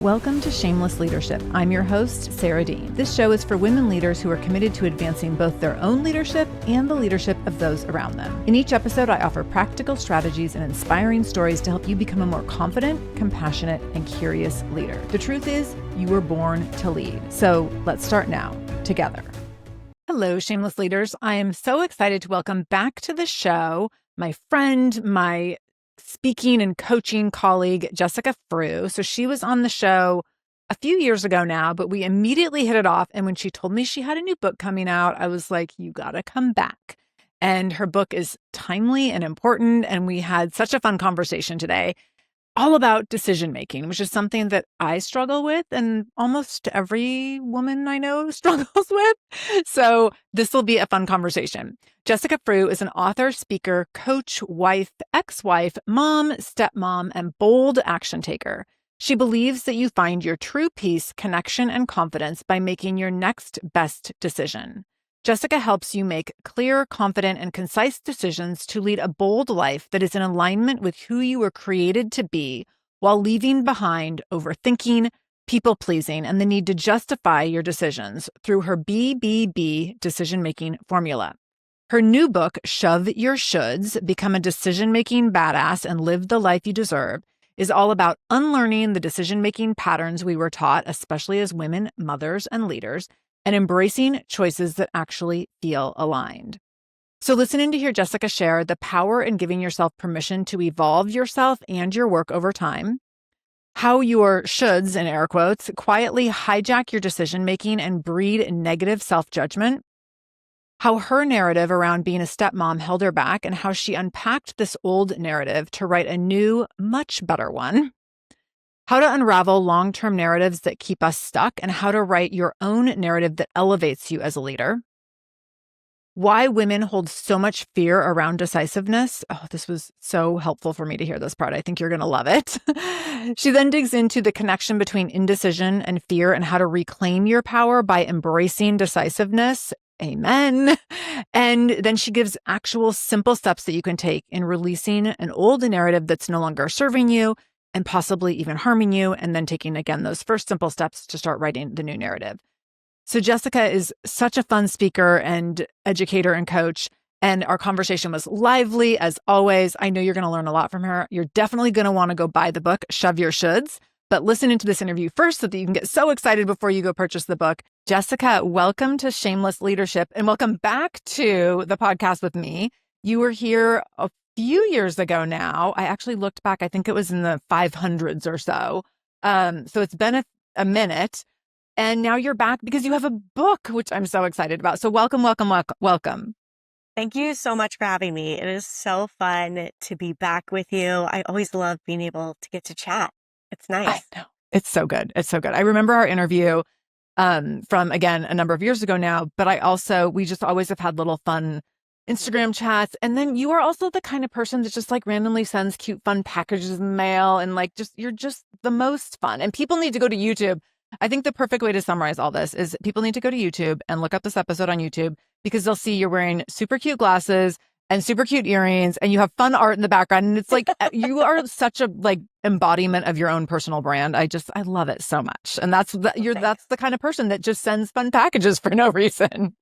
Welcome to Shameless Leadership. I'm your host, Sarah Dean. This show is for women leaders who are committed to advancing both their own leadership and the leadership of those around them. In each episode, I offer practical strategies and inspiring stories to help you become a more confident, compassionate, and curious leader. The truth is, you were born to lead. So let's start now, together. Hello, Shameless Leaders. I am so excited to welcome back to the show my friend, my speaking and coaching colleague, Jessica Frew. So she was on the show a few years ago now, but we immediately hit it off. And when she told me she had a new book coming out, I was like, you got to come back. And her book is timely and important. And we had such a fun conversation today, all about decision making, which is something that I struggle with and almost every woman I know struggles with. So this will be a fun conversation. Jessica Frew is an author, speaker, coach, wife, ex-wife, mom, stepmom, and bold action taker. She believes that you find your true peace, connection, and confidence by making your next best decision. Jessica helps you make clear, confident, and concise decisions to lead a bold life that is in alignment with who you were created to be, while leaving behind overthinking, people-pleasing, and the need to justify your decisions through her BBB decision-making formula. Her new book, Shove Your Shoulds, Become a Decision-Making Badass and Live the Life You Deserve, is all about unlearning the decision-making patterns we were taught, especially as women, mothers, and leaders, and embracing choices that actually feel aligned. So listening to hear Jessica share the power in giving yourself permission to evolve yourself and your work over time, how your shoulds, in air quotes, quietly hijack your decision-making and breed negative self-judgment, how her narrative around being a stepmom held her back, and how she unpacked this old narrative to write a new, much better one, how to unravel long-term narratives that keep us stuck, and how to write your own narrative that elevates you as a leader, why women hold so much fear around decisiveness. Oh, this was so helpful for me to hear this part. I think you're going to love it. She then digs into the connection between indecision and fear and how to reclaim your power by embracing decisiveness. Amen. And then she gives actual simple steps that you can take in releasing an old narrative that's no longer serving you and possibly even harming you, and then taking, again, those first simple steps to start writing the new narrative. So Jessica is such a fun speaker and educator and coach, and our conversation was lively as always. I know you're going to learn a lot from her. You're definitely going to want to go buy the book, Shove Your Shoulds, but listen into this interview first so that you can get so excited before you go purchase the book. Jessica, welcome to Shameless Leadership, and welcome back to the podcast with me. You were here a few years ago now. I actually looked back. I think it was in the 500s or so. So it's been a minute. And now you're back because you have a book, which I'm so excited about. So welcome, welcome, welcome. Thank you so much for having me. It is so fun to be back with you. I always love being able to get to chat. It's nice. I know. It's so good. It's so good. I remember our interview from, again, a number of years ago now, but we just always have had little fun Instagram chats. And then you are also the kind of person that just like randomly sends cute, fun packages in the mail, and like you're just the most fun. And people need to go to YouTube. I think the perfect way to summarize all this is people need to go to YouTube and look up this episode on YouTube, because they'll see you're wearing super cute glasses and super cute earrings, and you have fun art in the background. And it's like, you are such a like embodiment of your own personal brand. I love it so much. And that's the kind of person that just sends fun packages for no reason.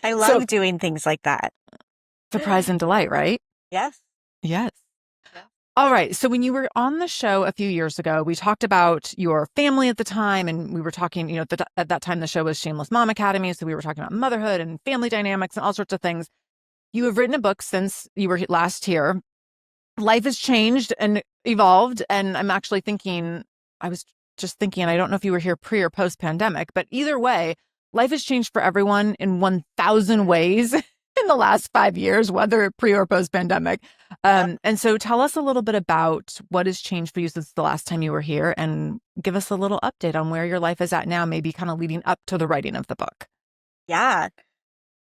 I love doing things like that. Surprise and delight, right? Yes. Yes. All right. So when you were on the show a few years ago, we talked about your family at the time, and we were talking, at that time, the show was Shameless Mom Academy. So we were talking about motherhood and family dynamics and all sorts of things. You have written a book since you were last here. Life has changed and evolved. And I was just thinking, I don't know if you were here pre or post pandemic, but either way, life has changed for everyone in 1,000 ways in the last 5 years, whether pre or post pandemic. And so tell us a little bit about what has changed for you since the last time you were here, and give us a little update on where your life is at now, maybe kind of leading up to the writing of the book. Yeah.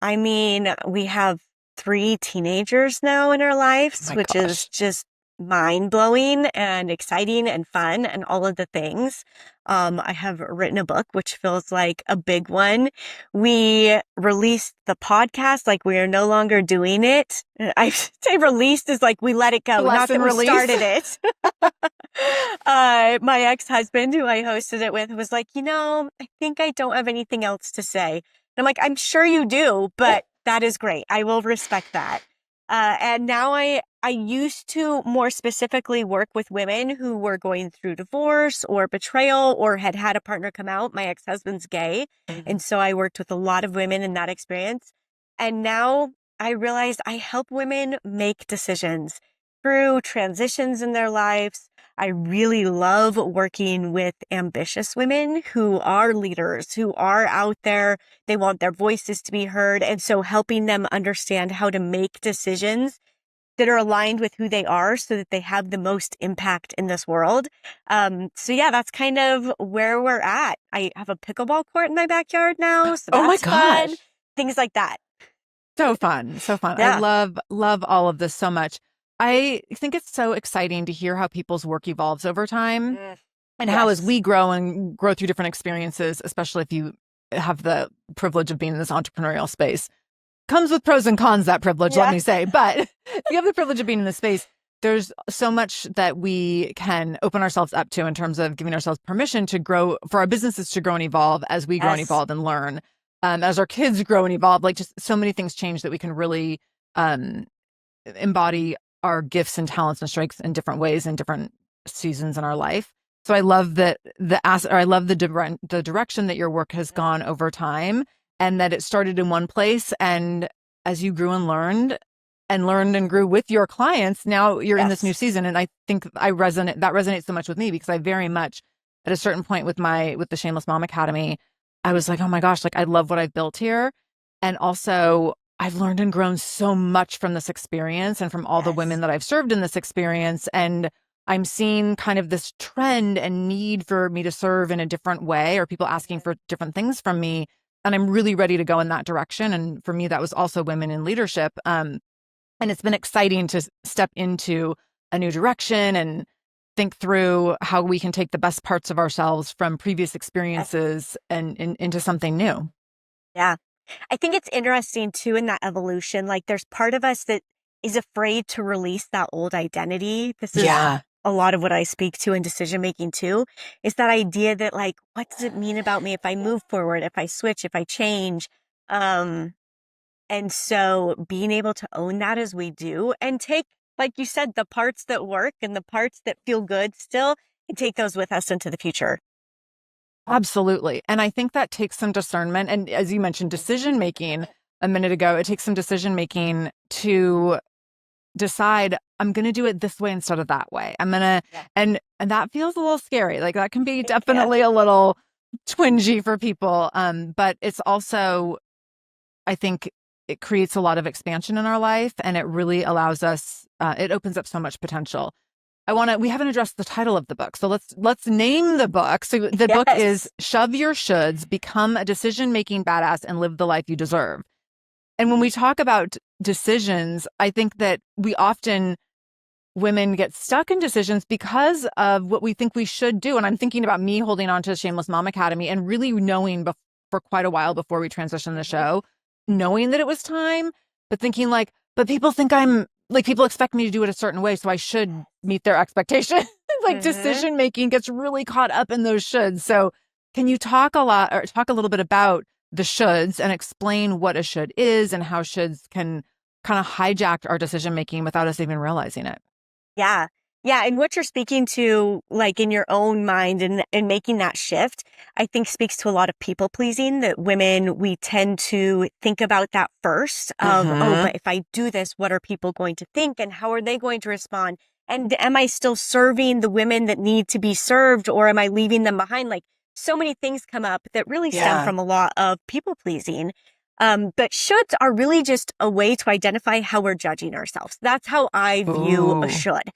I mean, we have 3 teenagers now in our lives, which is just mind blowing and exciting and fun and all of the things. I have written a book, which feels like a big one. We released the podcast, like we are no longer doing it. I say released is like we let it go, Bless not that and we release. started it. My ex-husband, who I hosted it with, was like, I think I don't have anything else to say. And I'm like, I'm sure you do, but that is great. I will respect that. And now I used to more specifically work with women who were going through divorce or betrayal or had had a partner come out. My ex-husband's gay. And so I worked with a lot of women in that experience. And now I realize I help women make decisions through transitions in their lives. I really love working with ambitious women who are leaders, who are out there. They want their voices to be heard. And so helping them understand how to make decisions that are aligned with who they are so that they have the most impact in this world. So yeah, that's kind of where we're at. I have a pickleball court in my backyard now, so Oh my that's fun. gosh. Things like that. So fun. So fun. I Yeah. love all of this so much. I think it's so exciting to hear how people's work evolves over time and how as Yes. we grow and grow through different experiences, especially if you have the privilege of being in this entrepreneurial space, comes with pros and cons, that privilege, let me say. But if you have the privilege of being in this space, there's so much that we can open ourselves up to in terms of giving ourselves permission to grow, for our businesses to grow and evolve as we grow and evolve and learn. As our kids grow and evolve, like just so many things change that we can really embody our gifts and talents and strengths in different ways in different seasons in our life. So I love that I love the direction that your work has gone over time, and that it started in one place, and as you grew and learned and grew with your clients, now you're in this new season. And I think that resonates so much with me, because I very much at a certain point with the Shameless Mom Academy, I was like, oh my gosh, like I love what I've built here. And also I've learned and grown so much from this experience and from all the women that I've served in this experience. And I'm seeing kind of this trend and need for me to serve in a different way, or people asking for different things from me. And I'm really ready to go in that direction. And for me, that was also women in leadership. And it's been exciting to step into a new direction and think through how we can take the best parts of ourselves from previous experiences and into something new. Yeah. I think it's interesting too in that evolution. Like there's part of us that is afraid to release that old identity. This is a lot of what I speak to in decision making too, is that idea that like, what does it mean about me if I move forward, if I switch, if I change? And so being able to own that as we do and take, like you said, the parts that work and the parts that feel good still, and take those with us into the future. Absolutely. And I think that takes some discernment. And as you mentioned, decision making a minute ago, it takes some decision making to decide, I'm going to do it this way instead of that way. I'm going to, and that feels a little scary. Like that can be definitely a little twingy for people. But it's also, I think it creates a lot of expansion in our life, and it really allows us, it opens up so much potential. We haven't addressed the title of the book. So let's name the book. So the book is Shove Your Shoulds, Become a Decision-Making Badass and Live the Life You Deserve. And when we talk about decisions, I think that women get stuck in decisions because of what we think we should do. And I'm thinking about me holding on to the Shameless Mom Academy and really knowing for quite a while before we transitioned the show, knowing that it was time, but thinking like, but people think people expect me to do it a certain way, so I should meet their expectations. Decision making gets really caught up in those shoulds. So can you talk a little bit about the shoulds and explain what a should is and how shoulds can kind of hijack our decision making without us even realizing it? Yeah. Yeah. And what you're speaking to, like in your own mind and making that shift, I think speaks to a lot of people pleasing, that women, we tend to think about that first of, but if I do this, what are people going to think and how are they going to respond? And am I still serving the women that need to be served, or am I leaving them behind? Like so many things come up that really stem from a lot of people pleasing. But shoulds are really just a way to identify how we're judging ourselves. That's how I view a should,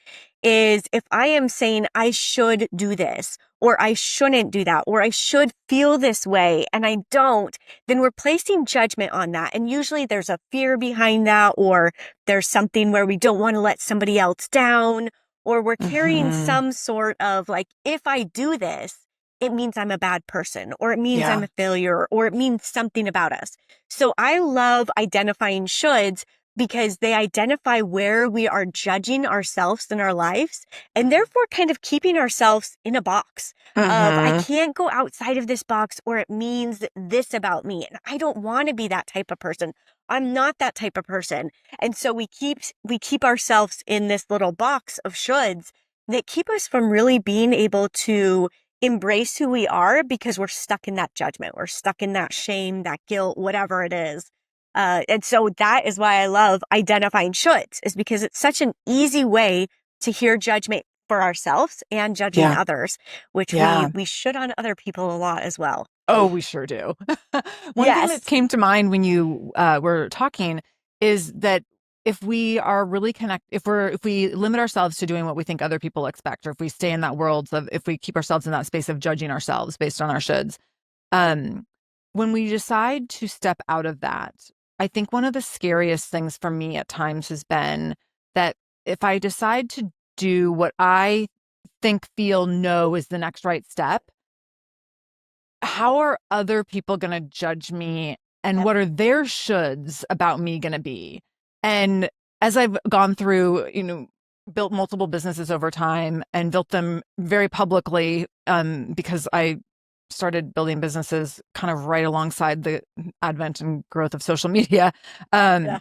is if I am saying I should do this, or I shouldn't do that, or I should feel this way and I don't, then we're placing judgment on that. And usually there's a fear behind that, or there's something where we don't want to let somebody else down, or we're carrying Mm-hmm. some sort of like, if I do this, it means I'm a bad person, or it means I'm Yeah. a failure, or it means something about us. So I love identifying shoulds because they identify where we are judging ourselves in our lives and therefore kind of keeping ourselves in a box of, I Mm-hmm. can't go outside of this box or it means this about me. And I don't want to be that type of person. I'm not that type of person. And so we keep ourselves in this little box of shoulds that keep us from really being able to embrace who we are because we're stuck in that judgment. We're stuck in that shame, that guilt, whatever it is. And so that is why I love identifying shoulds, is because it's such an easy way to hear judgment for ourselves and judging Yeah. others, which we Yeah. we should on other people a lot as well. Oh, we sure do. One thing that Yes. came to mind when you were talking is that if we are really if we limit ourselves to doing what we think other people expect, or if we stay in that world of, if we keep ourselves in that space of judging ourselves based on our shoulds, um, when we decide to step out of that, I think one of the scariest things for me at times has been that if I decide to do what I know is the next right step, how are other people going to judge me, and Yep. what are their shoulds about me going to be? And as I've gone through, built multiple businesses over time and built them very publicly, because I started building businesses kind of right alongside the advent and growth of social media. Um, Yeah.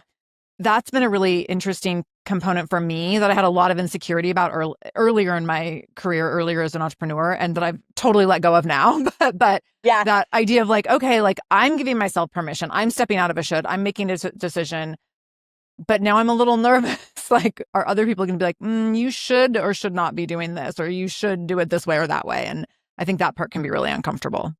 that's been a really interesting component for me that I had a lot of insecurity about earlier in my career, earlier as an entrepreneur, and that I've totally let go of now. But Yeah. that idea of like, okay, like I'm giving myself permission. I'm stepping out of a should. I'm making a decision. But now I'm a little nervous. Like, are other people going to be like, you should or should not be doing this, or you should do it this way or that way? And I think that part can be really uncomfortable.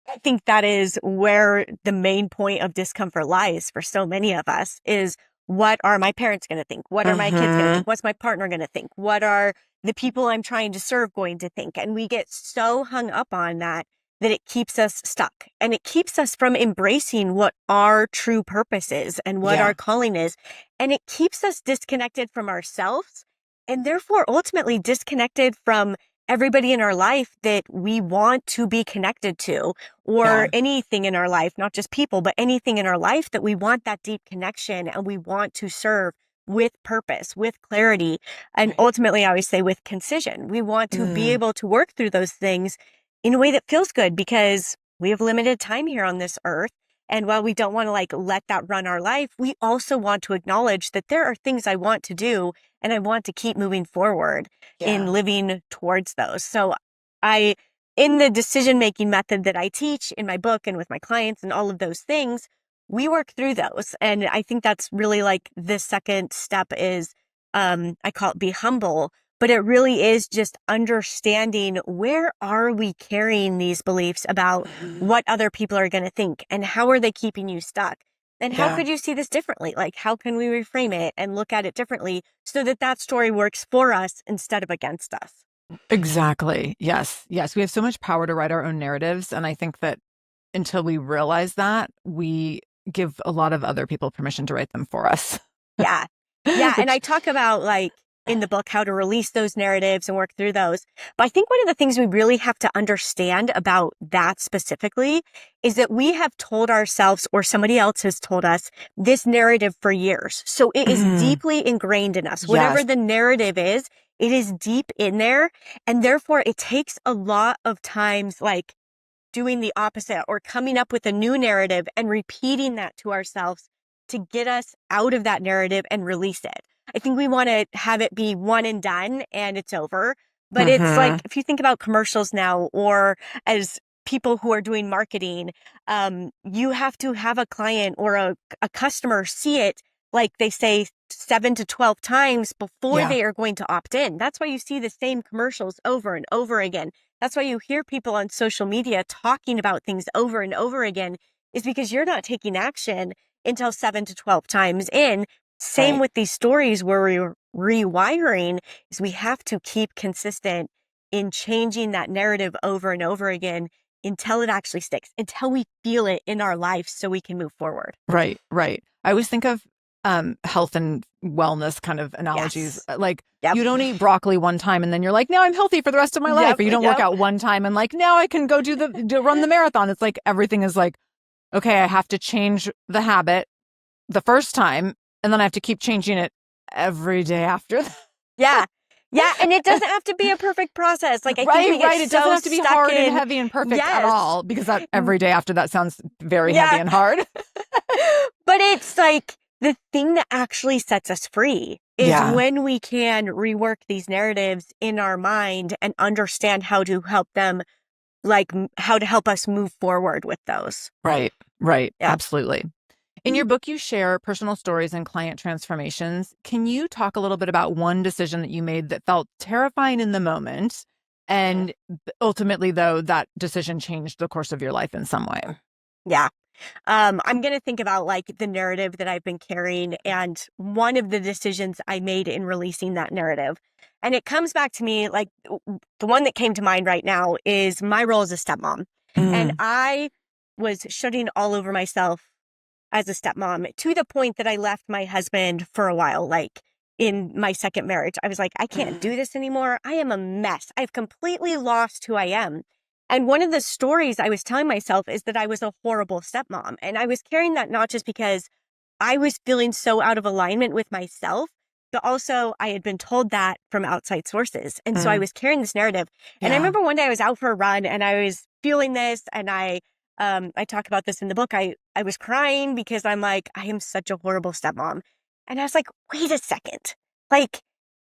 I think that is where the main point of discomfort lies for so many of us is, what are my parents going to think? What are my kids going to Mm-hmm. think? What's my partner going to think? What are the people I'm trying to serve going to think? And we get so hung up on that that it keeps us stuck, and it keeps us from embracing what our true purpose is and what our Yeah. calling is. And it keeps us disconnected from ourselves and therefore ultimately disconnected from everybody in our life that we want to be connected to, or Yeah. anything in our life, not just people, but anything in our life that we want that deep connection and we want to serve with purpose, with clarity, and Right. ultimately, I always say, with concision. We want to be Mm, able to work through those things in a way that feels good because we have limited time here on this earth. And while we don't want to like let that run our life, we also want to acknowledge that there are things I want to do and I want to keep moving forward in yeah. living towards those. So I, in the decision-making method that I teach in my book and with my clients and all of those things, we work through those. And I think that's really like the second step is, I call it be humble, but it really is just understanding, where are we carrying these beliefs about Mhm. what other people are going to think and how are they keeping you stuck? And how Yeah. could you see this differently? Like, how can we reframe it and look at it differently so that that story works for us instead of against us? Exactly. Yes. Yes. We have so much power to write our own narratives. And I think that until we realize that, we give a lot of other people permission to write them for us. Yeah. Yeah. And I Which, talk about, like, in the book, how to release those narratives and work through those. But I think one of the things we really have to understand about that specifically is that we have told ourselves, or somebody else has told us, this narrative for years. So it is mm, deeply ingrained in us. Whatever yes. the narrative is, it is deep in there. And therefore it takes a lot of times, like, doing the opposite or coming up with a new narrative and repeating that to ourselves to get us out of that narrative and release it. I think we want to have it be one and done and it's over. But it's like, Hmm. if you think about commercials now, or as people who are doing marketing, you have to have a client or a customer see it, like they say, 7 to 12 times before Yeah. they are going to opt in. That's why you see the same commercials over and over again. That's why you hear people on social media talking about things over and over again, is because you're not taking action until 7 to 12 times in. Same Right. with these stories where we're rewiring, is we have to keep consistent in changing that narrative over and over again until it actually sticks, until we feel it in our life so we can move forward. Right. Right. I always think of health and wellness kind of analogies. Yes. Like Yep. you don't eat broccoli one time and then you're like, now I'm healthy for the rest of my life. Or you don't work out one time and like, now I can go run the marathon. It's like everything is like, okay, I have to change the habit the first time and then I have to keep changing it every day after that. Yeah. Yeah. And it doesn't have to be a perfect process. Like I think we get It doesn't have to be hard and heavy and perfect at all, because that every day after that sounds very heavy and hard. But it's like the thing that actually sets us free is when we can rework these narratives in our mind and understand how to help them, like how to help us move forward with those. Right. Yeah. Absolutely. In your book, you share personal stories and client transformations. Can you talk a little bit about one decision that you made that felt terrifying in the moment, and ultimately, though, that decision changed the course of your life in some way? Yeah. I'm going to think about like the narrative that I've been carrying and one of the decisions I made in releasing that narrative. And it comes back to me, like the one that came to mind right now is my role as a stepmom. And I was shutting all over myself as a stepmom to the point that I left my husband for a while, like in my second marriage. I was like, I can't do this anymore. I am a mess. I've completely lost who I am. And one of the stories I was telling myself is that I was a horrible stepmom. And I was carrying that not just because I was feeling so out of alignment with myself, but also I had been told that from outside sources. And so I was carrying this narrative. And I remember one day I was out for a run and I was feeling this, and I talk about this in the book. I was crying because I'm like, I am such a horrible stepmom. And I was like, wait a second. Like,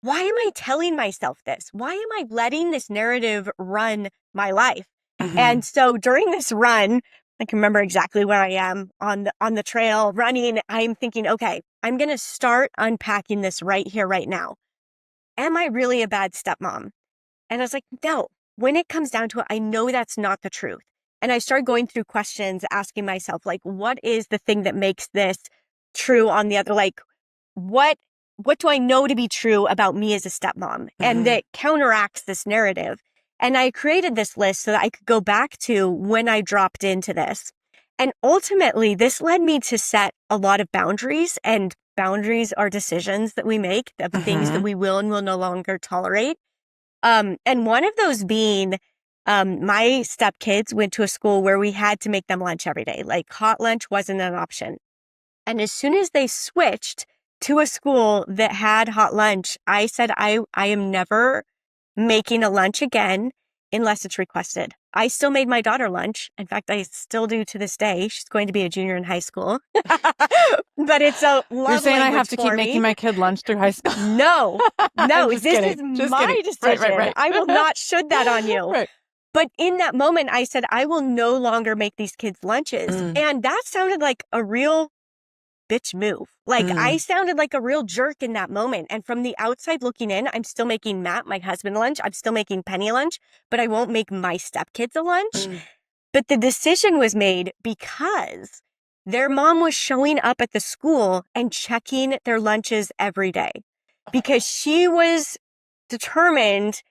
why am I telling myself this? Why am I letting this narrative run my life? And so during this run, I can remember exactly where I am on the trail running. I'm thinking, okay, I'm going to start unpacking this right here, right now. Am I really a bad stepmom? And I was like, no, when it comes down to it, I know that's not the truth. And I started going through questions, asking myself, like, what is the thing that makes this true on the other? Like, what do I know to be true about me as a stepmom? And that counteracts this narrative. And I created this list so that I could go back to when I dropped into this. And ultimately, this led me to set a lot of boundaries, and boundaries are decisions that we make of things that we will and will no longer tolerate. And one of those being, my stepkids went to a school where we had to make them lunch every day. Like hot lunch wasn't an option. And as soon as they switched to a school that had hot lunch, I said, I am never making a lunch again unless it's requested. I still made my daughter lunch. In fact, I still do to this day. She's going to be a junior in high school. But it's a love You're saying I have to keep me. making my kid lunch through high school? No, this is my decision. Right. I will not should that on you. Right. But in that moment, I said, I will no longer make these kids lunches. And that sounded like a real bitch move. Like I sounded like a real jerk in that moment. And from the outside looking in, I'm still making Matt, my husband, lunch. I'm still making Penny lunch, but I won't make my stepkids a lunch. But the decision was made because their mom was showing up at the school and checking their lunches every day because she was determined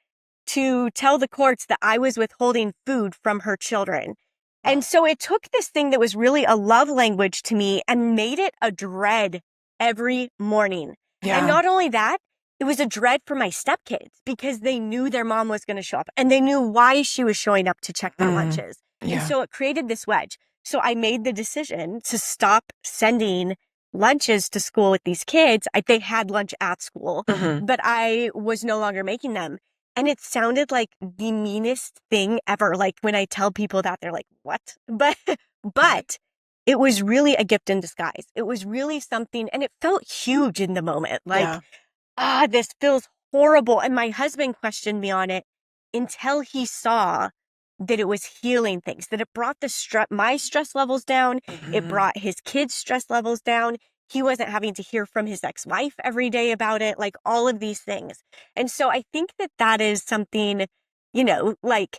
to tell the courts that I was withholding food from her children. And so it took this thing that was really a love language to me and made it a dread every morning. And not only that, it was a dread for my stepkids because they knew their mom was going to show up and they knew why she was showing up to check their lunches. And so it created this wedge. So I made the decision to stop sending lunches to school with these kids. They had lunch at school, but I was no longer making them. And it sounded like the meanest thing ever. Like when I tell people that, they're like, what? But it was really a gift in disguise. It was really something, and it felt huge in the moment. Like, this feels horrible. And my husband questioned me on it until he saw that it was healing things, that it brought my stress levels down. It brought his kids' stress levels down. He wasn't having to hear from his ex-wife every day about it, like all of these things. And so I think that is something, like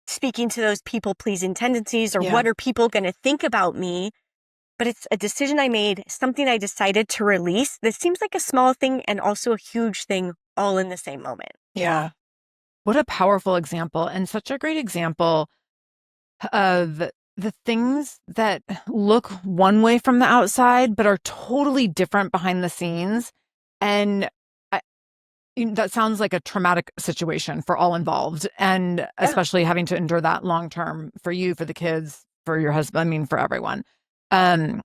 speaking to those people-pleasing tendencies or what are people going to think about me? But it's a decision I made, something I decided to release. This seems like a small thing and also a huge thing all in the same moment. Yeah. What a powerful example, and such a great example of the things that look one way from the outside, but are totally different behind the scenes. And that sounds like a traumatic situation for all involved. And especially having to endure that long term for you, for the kids, for your husband, I mean, for everyone. And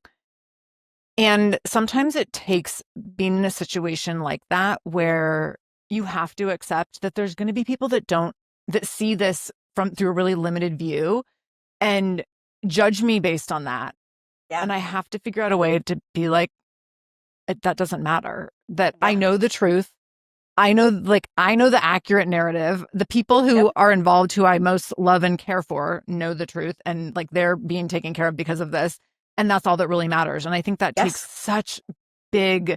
sometimes it takes being in a situation like that where you have to accept that there's going to be people that see this through a really limited view and judge me based on that. Yeah. And I have to figure out a way to be like, that doesn't matter, that I know the truth. I know the accurate narrative. The people who are involved, who I most love and care for, know the truth, and like they're being taken care of because of this. And that's all that really matters. And I think that takes such big,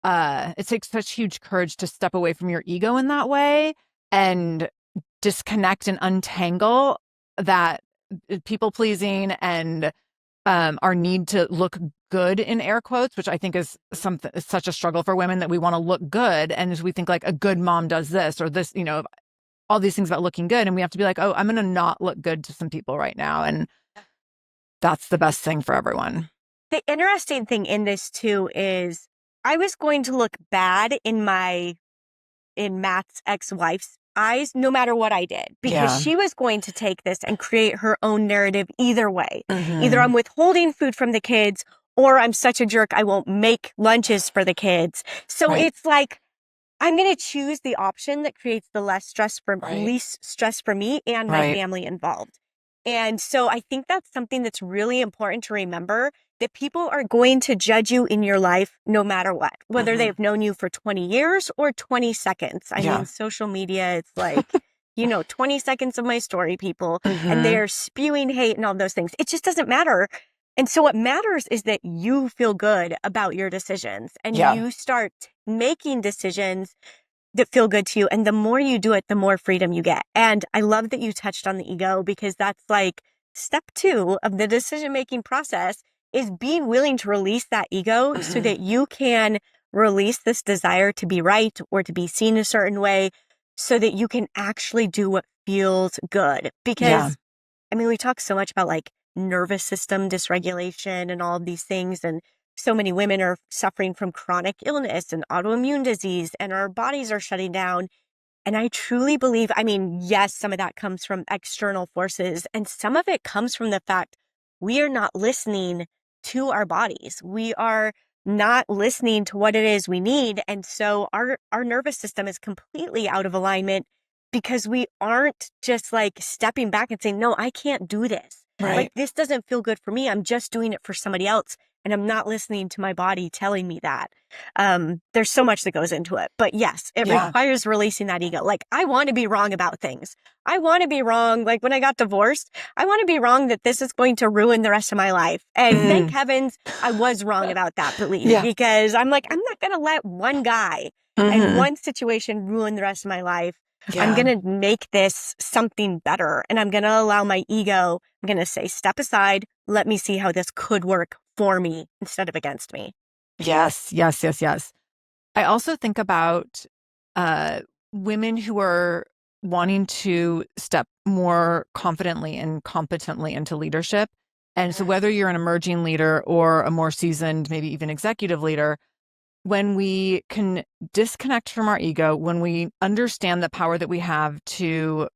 it takes such huge courage to step away from your ego in that way and disconnect and untangle that people pleasing and our need to look good in air quotes, which I think is such a struggle for women, that we want to look good. And as we think like a good mom does this or this, all these things about looking good. And we have to be like, oh, I'm going to not look good to some people right now. And that's the best thing for everyone. The interesting thing in this too is I was going to look bad in Matt's ex-wife's eyes, no matter what I did, because she was going to take this and create her own narrative either way. Either I'm withholding food from the kids, or I'm such a jerk, I won't make lunches for the kids. So it's like, I'm going to choose the option that creates the least stress for me and my family involved. And so I think that's something that's really important to remember, that people are going to judge you in your life no matter what, whether they've known you for 20 years or 20 seconds. I mean, social media, it's like, 20 seconds of my story, people, and they're spewing hate and all those things. It just doesn't matter. And so what matters is that you feel good about your decisions and you start making decisions that feel good to you. And the more you do it, the more freedom you get. And I love that you touched on the ego, because that's like step 2 of the decision-making process, is being willing to release that ego so that you can release this desire to be right or to be seen a certain way, so that you can actually do what feels good. Because I mean, we talk so much about like nervous system dysregulation and all of these things. And so many women are suffering from chronic illness and autoimmune disease, and our bodies are shutting down. And I truly believe, I mean, yes, some of that comes from external forces, and some of it comes from the fact we are not listening to our bodies. We are not listening to what it is we need. And so our nervous system is completely out of alignment, because we aren't just like stepping back and saying, no, I can't do this. Like, this doesn't feel good for me. I'm just doing it for somebody else. And I'm not listening to my body telling me that. There's so much that goes into it. But yes, it requires releasing that ego. Like, I want to be wrong about things. I want to be wrong. Like when I got divorced, I want to be wrong that this is going to ruin the rest of my life. And thank heavens I was wrong about that belief, because I'm like, I'm not going to let one guy and one situation ruin the rest of my life. I'm going to make this something better. And I'm going to allow my ego, I'm going to say, step aside. Let me see how this could work for me instead of against me. Yes. I also think about women who are wanting to step more confidently and competently into leadership. And so whether you're an emerging leader or a more seasoned, maybe even executive leader, when we can disconnect from our ego, when we understand the power that we have to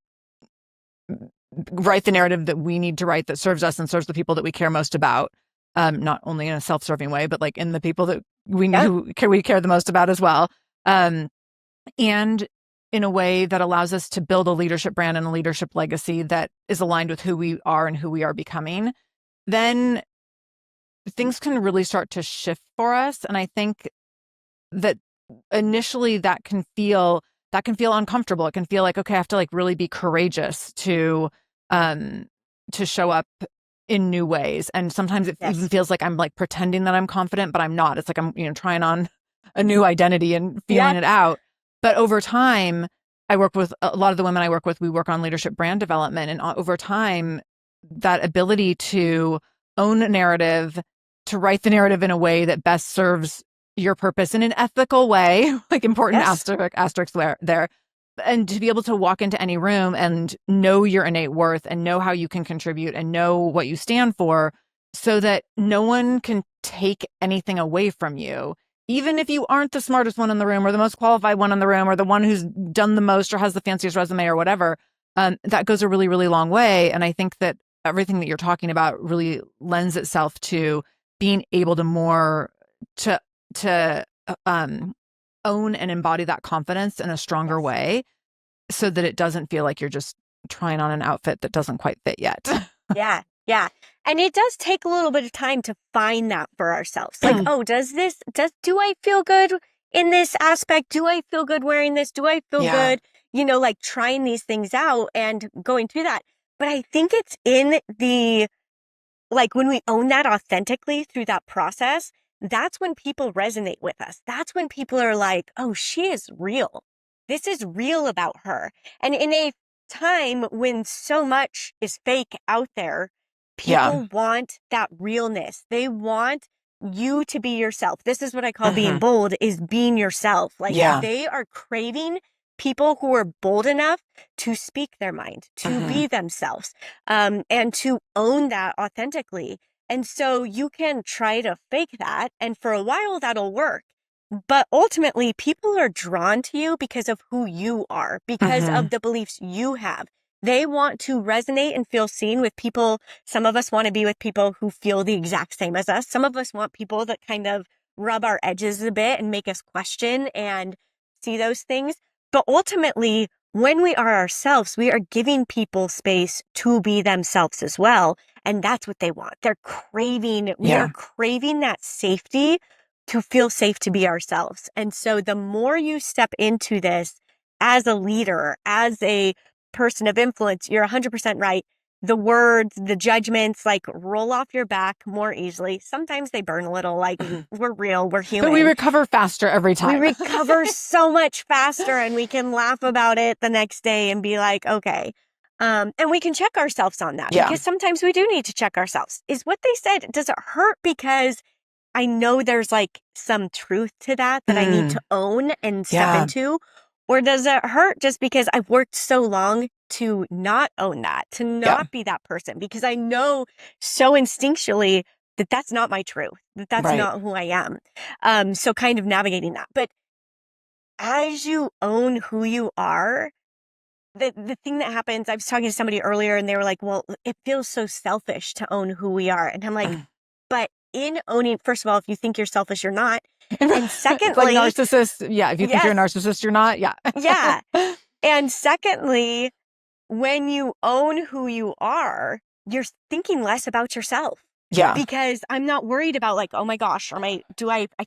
write the narrative that we need to write that serves us and serves the people that we care most about, not only in a self-serving way, but like in the people that we care the most about as well. And in a way that allows us to build a leadership brand and a leadership legacy that is aligned with who we are and who we are becoming, then things can really start to shift for us. And I think that initially that can feel uncomfortable. It can feel like, okay, I have to like really be courageous to show up in new ways. And sometimes it even feels like I'm like pretending that I'm confident, but I'm not. It's like I'm, trying on a new identity and feeling it out. But over time, I work with a lot of the women I work with, we work on leadership brand development. And over time, that ability to own a narrative, to write the narrative in a way that best serves your purpose in an ethical way, like important asterisk there, and to be able to walk into any room and know your innate worth and know how you can contribute and know what you stand for so that no one can take anything away from you. Even if you aren't the smartest one in the room or the most qualified one in the room or the one who's done the most or has the fanciest resume or whatever, that goes a really, really long way. And I think that everything that you're talking about really lends itself to being able to more to own and embody that confidence in a stronger way so that it doesn't feel like you're just trying on an outfit that doesn't quite fit yet. Yeah. Yeah. And it does take a little bit of time to find that for ourselves. Like, oh, do I feel good in this aspect? Do I feel good wearing this? Do I feel good, like trying these things out and going through that? But I think it's in like when we own that authentically through that process, that's when people resonate with us. That's when people are like, oh, she is real. This is real about her. And in a time when so much is fake out there, people want that realness. They want you to be yourself. This is what I call being bold, is being yourself. Like they are craving people who are bold enough to speak their mind, to be themselves, and to own that authentically. And so you can try to fake that, and for a while that'll work. But ultimately, people are drawn to you because of who you are, because of the beliefs you have. They want to resonate and feel seen with people. Some of us want to be with people who feel the exact same as us. Some of us want people that kind of rub our edges a bit and make us question and see those things. But ultimately, when we are ourselves, we are giving people space to be themselves as well. And that's what they want. We are craving that safety to feel safe to be ourselves. And so the more you step into this as a leader, as a person of influence, you're 100% right. The words, the judgments, like roll off your back more easily. Sometimes they burn a little, like we're real, we're human. But we recover faster every time. We recover so much faster, and we can laugh about it the next day and be like, okay. And we can check ourselves on that because sometimes we do need to check ourselves. Is what they said, does it hurt because I know there's like some truth to that I need to own and step into? Or does it hurt just because I've worked so long to not own that, to not be that person? Because I know so instinctually that that's not my truth, that that's not who I am. So kind of navigating that. But as you own who you are, the thing that happens, I was talking to somebody earlier and they were like, well, it feels so selfish to own who we are. And I'm like, but in owning, first of all, if you think you're selfish, you're not. And secondly, like narcissist. Yeah. If you think you're a narcissist, you're not. Yeah. Yeah. And secondly, when you own who you are, you're thinking less about yourself. Yeah. Because I'm not worried about like, oh my gosh, I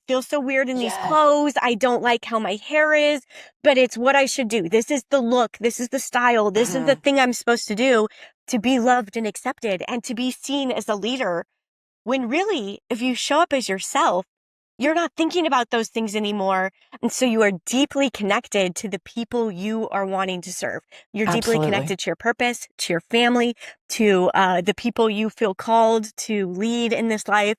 feel so weird in these clothes. I don't like how my hair is, but it's what I should do. This is the look. This is the style. This is the thing I'm supposed to do to be loved and accepted and to be seen as a leader. When really, if you show up as yourself, you're not thinking about those things anymore. And so you are deeply connected to the people you are wanting to serve. You're deeply connected to your purpose, to your family, to the people you feel called to lead in this life.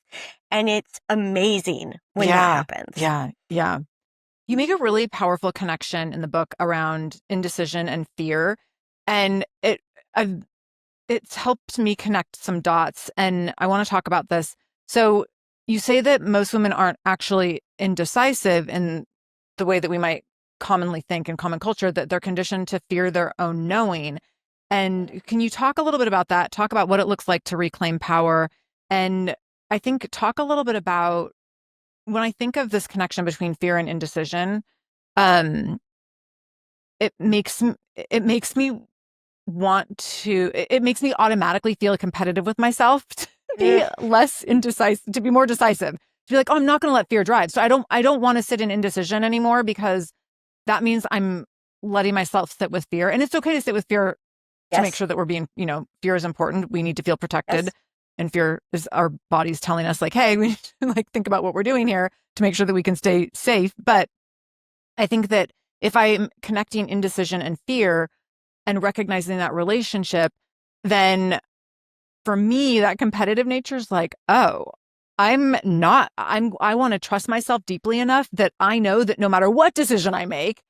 And it's amazing when that happens. Yeah. Yeah. You make a really powerful connection in the book around indecision and fear. And it's helped me connect some dots, and I want to talk about this. So you say that most women aren't actually indecisive in the way that we might commonly think in common culture, that they're conditioned to fear their own knowing. And can you talk a little bit about that? Talk about what it looks like to reclaim power. And I think talk a little bit about, when I think of this connection between fear and indecision, it makes me it makes me automatically feel competitive with myself to be less indecisive, to be more decisive, to be like, oh, I'm not going to let fear drive. So I don't want to sit in indecision anymore, because that means I'm letting myself sit with fear. And it's okay to sit with fear to make sure that we're being, fear is important. We need to feel protected. And fear is our body's telling us like, hey, we need to like think about what we're doing here to make sure that we can stay safe. But I think that if I'm connecting indecision and fear and recognizing that relationship, then for me, that competitive nature is like, oh, I want to trust myself deeply enough that I know that no matter what decision I make,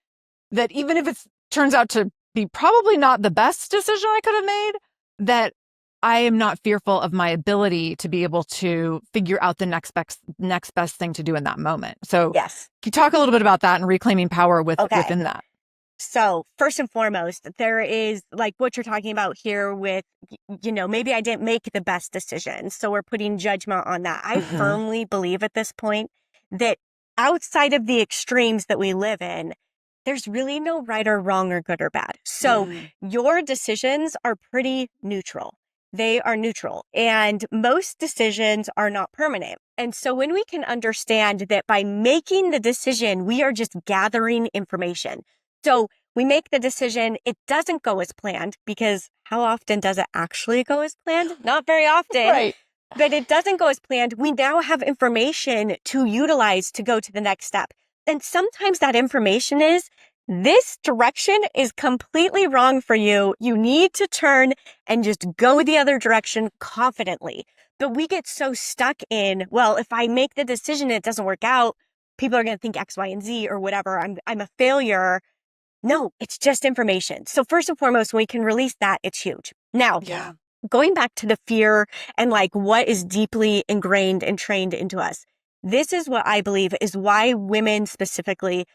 that even if it's turns out to be probably not the best decision I could have made, that I am not fearful of my ability to be able to figure out the next best thing to do in that moment. So Yes. can you talk a little bit about that and reclaiming power Okay. within that? So first and foremost, there is like what you're talking about here with, maybe I didn't make the best decision. So we're putting judgment on that. I firmly believe at this point that outside of the extremes that we live in, there's really no right or wrong or good or bad. So your decisions are pretty neutral. They are neutral, and most decisions are not permanent. And so when we can understand that by making the decision, we are just gathering information. So we make the decision, it doesn't go as planned, because how often does it actually go as planned? Not very often. Right. But it doesn't go as planned. We now have information to utilize to go to the next step. And sometimes that information is, this direction is completely wrong for you. You need to turn and just go the other direction confidently. But we get so stuck in, well, if I make the decision and it doesn't work out, people are going to think X, Y, and Z or whatever. I'm a failure. No, it's just information. So first and foremost, when we can release that, it's huge. Now, going back to the fear and like what is deeply ingrained and trained into us, this is what I believe is why women specifically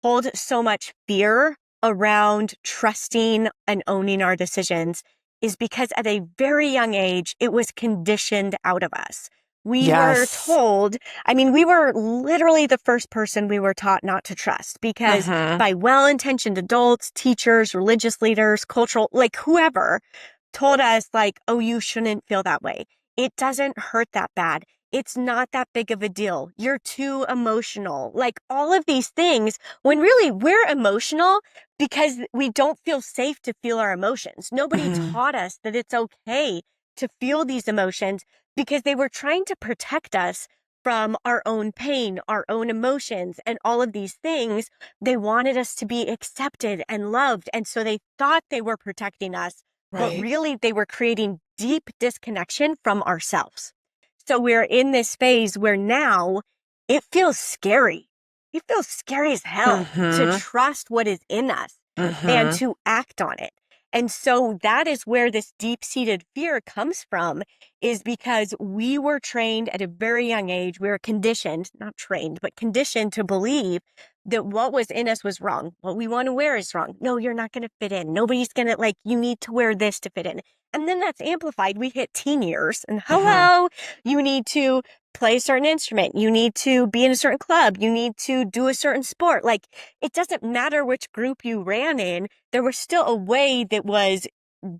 hold so much fear around trusting and owning our decisions, is because at a very young age, it was conditioned out of us. We were told, we were literally the first person we were taught not to trust, because by well-intentioned adults, teachers, religious leaders, cultural, like whoever told us like, oh, you shouldn't feel that way. It doesn't hurt that bad. It's not that big of a deal. You're too emotional. Like all of these things, when really we're emotional because we don't feel safe to feel our emotions. Nobody taught us that it's okay to feel these emotions, because they were trying to protect us from our own pain, our own emotions, and all of these things. They wanted us to be accepted and loved. And so they thought they were protecting us, but really they were creating deep disconnection from ourselves. So we're in this phase where now it feels scary. It feels scary as hell to trust what is in us and to act on it. And so that is where this deep-seated fear comes from, is because we were trained at a very young age. We were conditioned, not trained, but conditioned to believe that what was in us was wrong. What we want to wear is wrong. No, you're not going to fit in. Nobody's going to like, you need to wear this to fit in. And then that's amplified. We hit teen years and hello, you need to play a certain instrument. You need to be in a certain club. You need to do a certain sport. Like it doesn't matter which group you ran in. There was still a way that was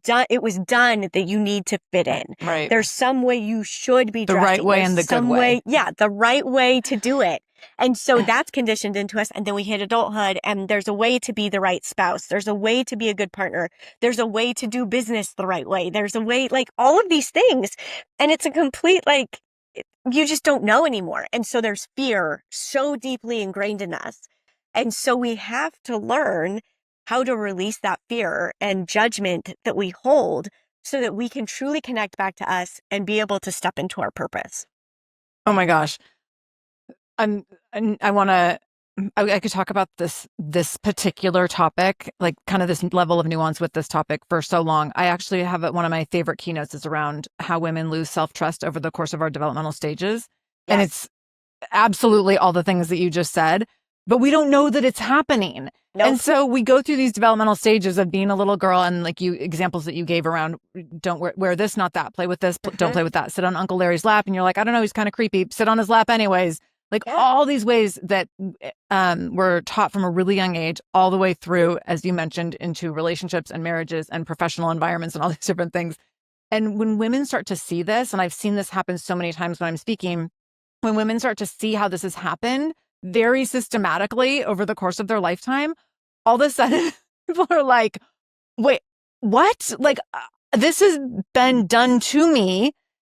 done. It was done that you need to fit in. Right. There's some way you should be dressing. The right way and the good way. Yeah, the right way to do it. And so that's conditioned into us. And then we hit adulthood, and there's a way to be the right spouse. There's a way to be a good partner. There's a way to do business the right way. There's a way, like all of these things. And it's a complete, like, you just don't know anymore. And so there's fear so deeply ingrained in us. And so we have to learn how to release that fear and judgment that we hold so that we can truly connect back to us and be able to step into our purpose. Oh my gosh. I want to, I could talk about this particular topic, like kind of this level of nuance with this topic for so long. I actually have one of my favorite keynotes is around how women lose self-trust over the course of our developmental stages. And it's absolutely all the things that you just said, but we don't know that it's happening. Nope. And so we go through these developmental stages of being a little girl, and like examples that you gave around, don't wear this, not that, play with this, don't play with that, sit on Uncle Larry's lap. And you're like, I don't know, he's kind of creepy. Sit on his lap anyways. Like all these ways that were taught from a really young age, all the way through, as you mentioned, into relationships and marriages and professional environments and all these different things. And when women start to see this, and I've seen this happen so many times when I'm speaking, when women start to see how this has happened very systematically over the course of their lifetime, all of a sudden people are like, wait, what? Like, this has been done to me.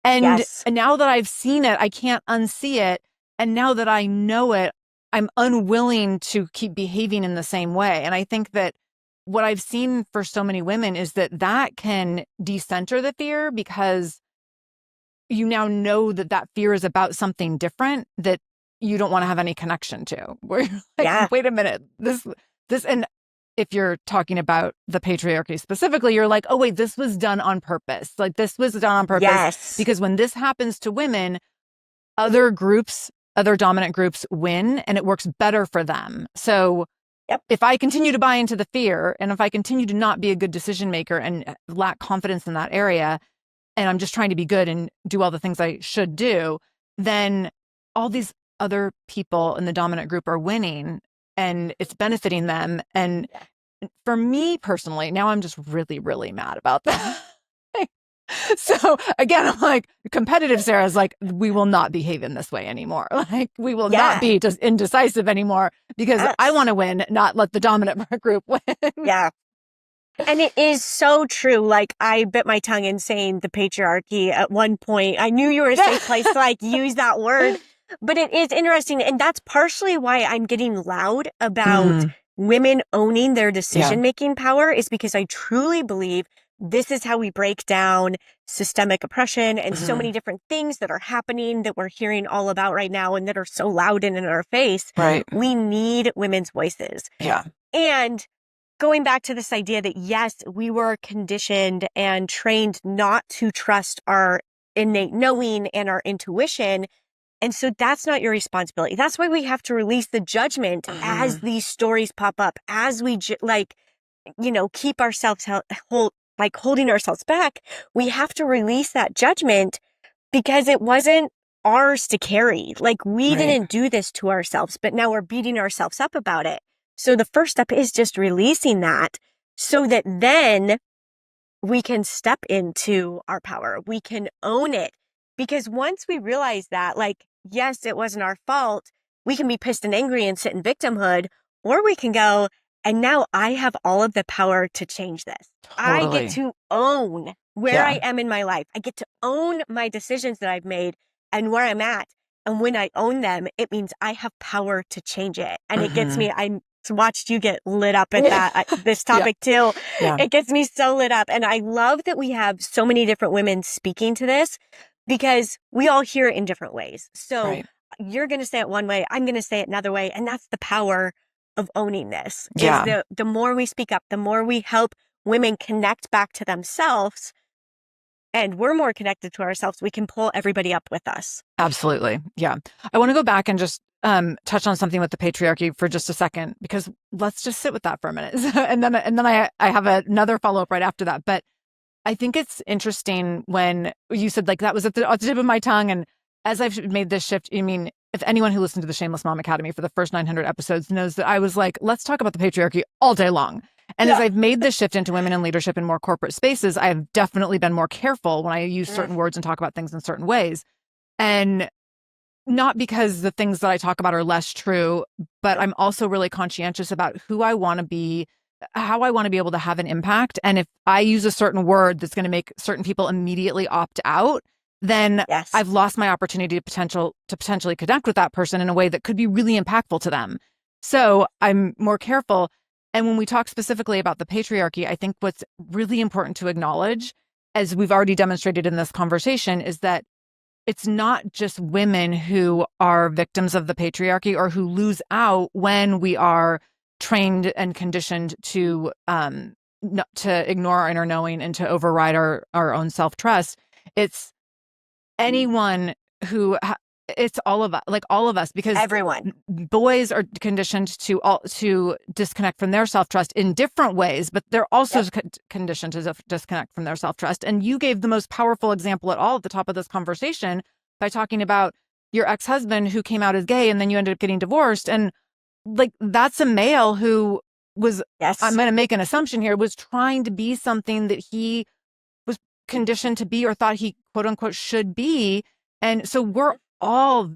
And now that I've seen it, I can't unsee it. And now that I know it, I'm unwilling to keep behaving in the same way. And I think that what I've seen for so many women is that can decenter the fear, because you now know that fear is about something different that you don't want to have any connection to. Where you're like, wait a minute, this, and if you're talking about the patriarchy specifically, you're like, oh, wait, this was done on purpose. Like this was done on purpose. Yes. Because when this happens to women, other groups, other dominant groups win and it works better for them. So if I continue to buy into the fear and if I continue to not be a good decision maker and lack confidence in that area, and I'm just trying to be good and do all the things I should do, then all these other people in the dominant group are winning and it's benefiting them. And for me personally, now I'm just really, really mad about that. So again, I'm like, competitive Sarah's like, we will not behave in this way anymore. Like, we will not be just indecisive anymore because I want to win, not let the dominant group win. Yeah. And it is so true. Like, I bit my tongue in saying the patriarchy at one point. I knew you were a safe place to like use that word, but it is interesting. And that's partially why I'm getting loud about women owning their decision-making power, is because I truly believe this is how we break down systemic oppression and so many different things that are happening that we're hearing all about right now and that are so loud and in our face. Right. We need women's voices. Yeah. And going back to this idea that, yes, we were conditioned and trained not to trust our innate knowing and our intuition. And so that's not your responsibility. That's why we have to release the judgment as these stories pop up, as we keep ourselves holding ourselves back. We have to release that judgment because it wasn't ours to carry. Like, we didn't do this to ourselves, but now we're beating ourselves up about it. So the first step is just releasing that so that then we can step into our power. We can own it. Because once we realize that, like, yes, it wasn't our fault, we can be pissed and angry and sit in victimhood, or we can go, and now I have all of the power to change this. I get to own where I am in my life. I get to own my decisions that I've made and where I'm at. And when I own them, it means I have power to change it. And it gets me, I watched you get lit up at this topic too. Yeah. It gets me so lit up. And I love that we have so many different women speaking to this because we all hear it in different ways. So you're going to say it one way, I'm going to say it another way. And that's the power of owning this. Is the more we speak up, the more we help women connect back to themselves, and we're more connected to ourselves, we can pull everybody up with us. Absolutely. Yeah. I want to go back and just touch on something with the patriarchy for just a second, because let's just sit with that for a minute. and then I have another follow-up right after that. But I think it's interesting when you said, like, that was at the tip of my tongue. And as I've made this shift, I mean, if anyone who listened to the Shameless Mom Academy for the first 900 episodes knows that I was like, let's talk about the patriarchy all day long. And as I've made this shift into women in leadership in more corporate spaces, I have definitely been more careful when I use certain words and talk about things in certain ways. And not because the things that I talk about are less true, but I'm also really conscientious about who I want to be, how I want to be able to have an impact. And if I use a certain word that's going to make certain people immediately opt out, then I've lost my opportunity to potentially connect with that person in a way that could be really impactful to them. So I'm more careful. And when we talk specifically about the patriarchy, I think what's really important to acknowledge, as we've already demonstrated in this conversation, is that it's not just women who are victims of the patriarchy or who lose out when we are trained and conditioned to ignore our inner knowing and to override our own self-trust. It's anyone who it's all of us, like all of us, because everyone, boys are conditioned to disconnect from their self-trust in different ways, but they're also conditioned to disconnect from their self-trust. And you gave the most powerful example at all at the top of this conversation by talking about your ex-husband who came out as gay and then you ended up getting divorced. And like, that's a male who was, I'm going to make an assumption here, was trying to be something that he was conditioned to be or thought he quote unquote should be. And so we're all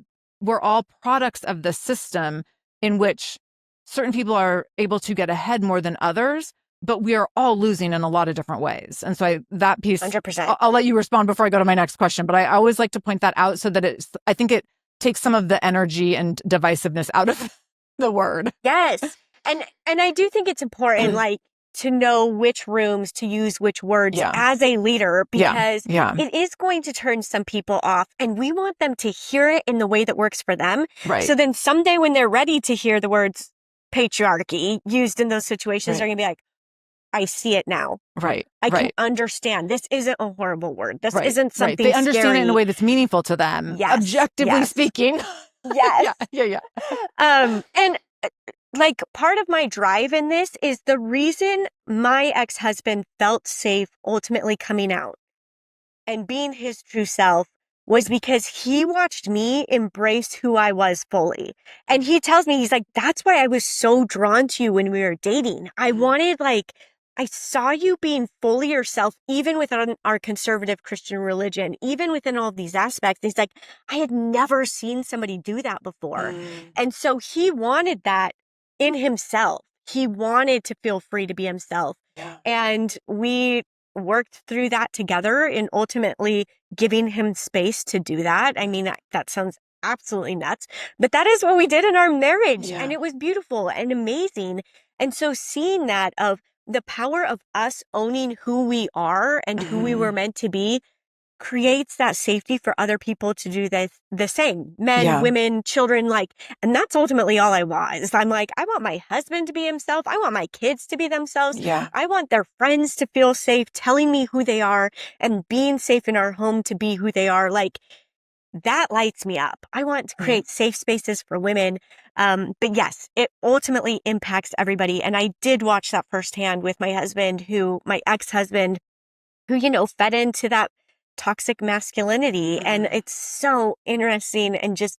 products of the system in which certain people are able to get ahead more than others, but we are all losing in a lot of different ways. And so that piece, 100%. I'll let you respond before I go to my next question, but I always like to point that out so that I think it takes some of the energy and divisiveness out of the word. Yes. And I do think it's important, like, to know which rooms to use which words as a leader, because it is going to turn some people off, and we want them to hear it in the way that works for them. Right. So then someday when they're ready to hear the words, patriarchy used in those situations are going to be like, I see it now. Right. I can understand. This isn't a horrible word. This Right. isn't something They understand scary. it in a way that's meaningful to them. Yes. Objectively speaking. Yes. Yeah. And like part of my drive in this is the reason my ex-husband felt safe ultimately coming out and being his true self was because he watched me embrace who I was fully. And he tells me, he's like, that's why I was so drawn to you when we were dating. I wanted, like, I saw you being fully yourself, even within our conservative Christian religion, even within all of these aspects. And he's like, I had never seen somebody do that before. And so he wanted that in himself. He wanted to feel free to be himself. And we worked through that together and ultimately giving him space to do that. I mean, that sounds absolutely nuts, but that is what we did in our marriage. And it was beautiful and amazing. And so seeing that of the power of us owning who we are and who we were meant to be creates that safety for other people to do the same. Men, women, children, like, and that's ultimately all I want. Is I'm like, I want my husband to be himself. I want my kids to be themselves. I want their friends to feel safe, telling me who they are and being safe in our home to be who they are. Like, that lights me up. I want to create safe spaces for women. But yes, it ultimately impacts everybody. And I did watch that firsthand with my husband, my ex-husband, who, fed into that toxic masculinity. And it's so interesting and just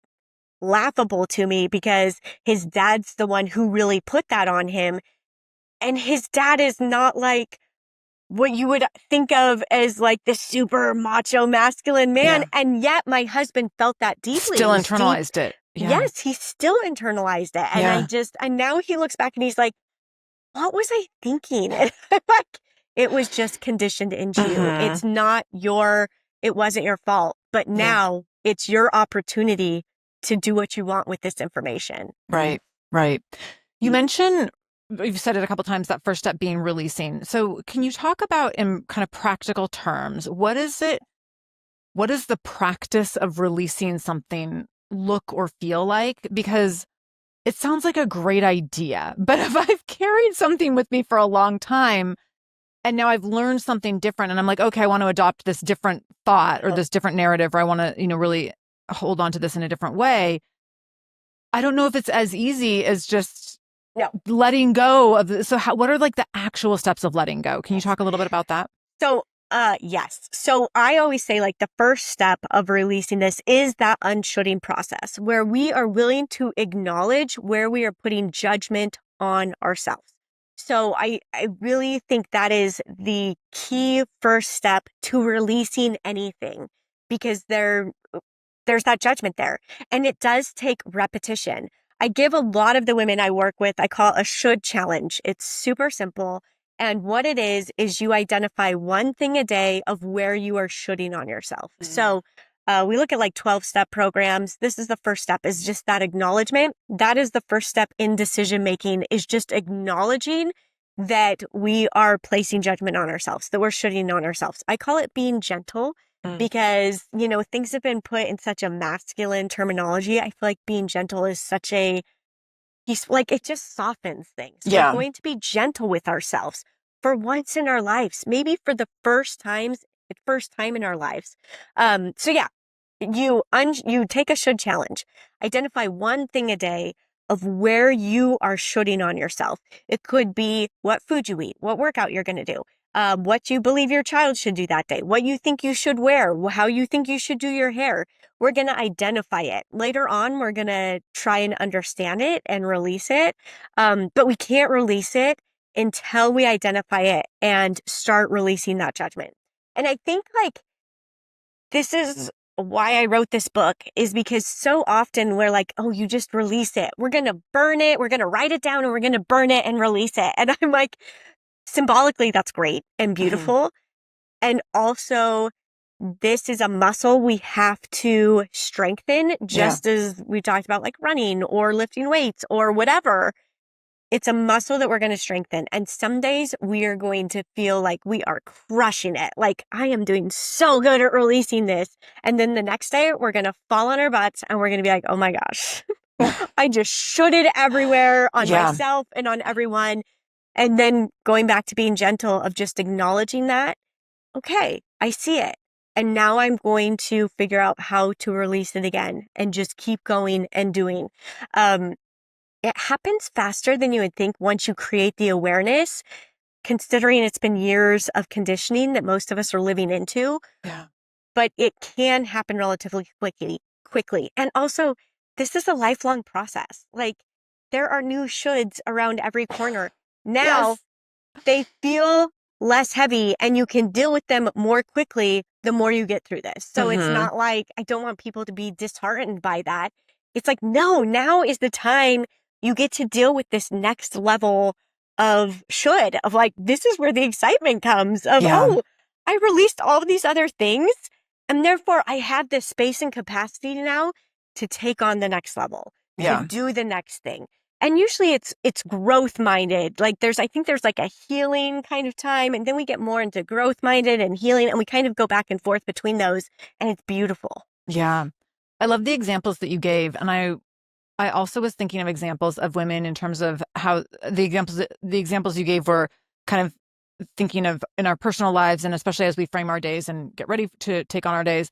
laughable to me because his dad's the one who really put that on him. And his dad is not like what you would think of as like the super macho masculine man. And yet my husband felt that deeply. Still internalized it. Yes, he still internalized it. And and now he looks back and he's like, what was I thinking? And I'm like, it was just conditioned into you. It's not it wasn't your fault, but now it's your opportunity to do what you want with this information. Right. You mentioned, you've said it a couple times, that first step being releasing. So can you talk about in kind of practical terms, what does the practice of releasing something look or feel like? Because it sounds like a great idea, but if I've carried something with me for a long time and now I've learned something different and I'm like, okay, I want to adopt this different thought or this different narrative, or I want to, really hold on to this in a different way. I don't know if it's as easy as just letting go of this. So what are like the actual steps of letting go? Can you talk a little bit about that? So, yes. So I always say like the first step of releasing this is that unshooting process where we are willing to acknowledge where we are putting judgment on ourselves. So I really think that is the key first step to releasing anything, because there's that judgment there. And it does take repetition. I give a lot of the women I work with, I call it a should challenge. It's super simple. And what it is you identify one thing a day of where you are shoulding on yourself. So we look at like 12-step programs. This is the first step, is just that acknowledgement. That is the first step in decision making, is just acknowledging that we are placing judgment on ourselves, that we're shoulding on ourselves. I call it being gentle because, things have been put in such a masculine terminology. I feel like being gentle is such it just softens things. We're going to be gentle with ourselves for once in our lives, maybe for the first time in our lives. You take a should challenge, identify one thing a day of where you are shoulding on yourself. It could be what food you eat, what workout you're going to do, what you believe your child should do that day, what you think you should wear, how you think you should do your hair. We're going to identify it. Later on, we're going to try and understand it and release it. But we can't release it until we identify it and start releasing that judgment. And I think this is why I wrote this book, is because so often we're like, oh, you just release it. We're going to burn it. We're going to write it down and we're going to burn it and release it. And I'm like, symbolically, that's great and beautiful. And also, this is a muscle we have to strengthen, just as we talked about, like running or lifting weights or whatever. It's a muscle that we're going to strengthen. And some days we are going to feel like we are crushing it. Like, I am doing so good at releasing this. And then the next day we're going to fall on our butts and we're going to be like, oh my gosh, I just should it everywhere on Yeah. myself and on everyone. And then going back to being gentle of just acknowledging that, okay, I see it. And now I'm going to figure out how to release it again and just keep going and doing. It happens faster than you would think once you create the awareness, considering it's been years of conditioning that most of us are living into. Yeah. But it can happen relatively quickly. And also, this is a lifelong process. Like, there are new shoulds around every corner. Now, Yes. they feel less heavy and you can deal with them more quickly the more you get through this. So it's not like, I don't want people to be disheartened by that. It's like, no, now is the time you get to deal with this next level of like, this is where the excitement comes of, oh, I released all of these other things. And therefore I have this space and capacity now to take on the next level, to do the next thing. And usually it's growth minded. Like I think there's like a healing kind of time. And then we get more into growth minded and healing. And we kind of go back and forth between those. And it's beautiful. Yeah. I love the examples that you gave. And I also was thinking of examples of women in terms of how the examples you gave were kind of thinking of in our personal lives, and especially as we frame our days and get ready to take on our days.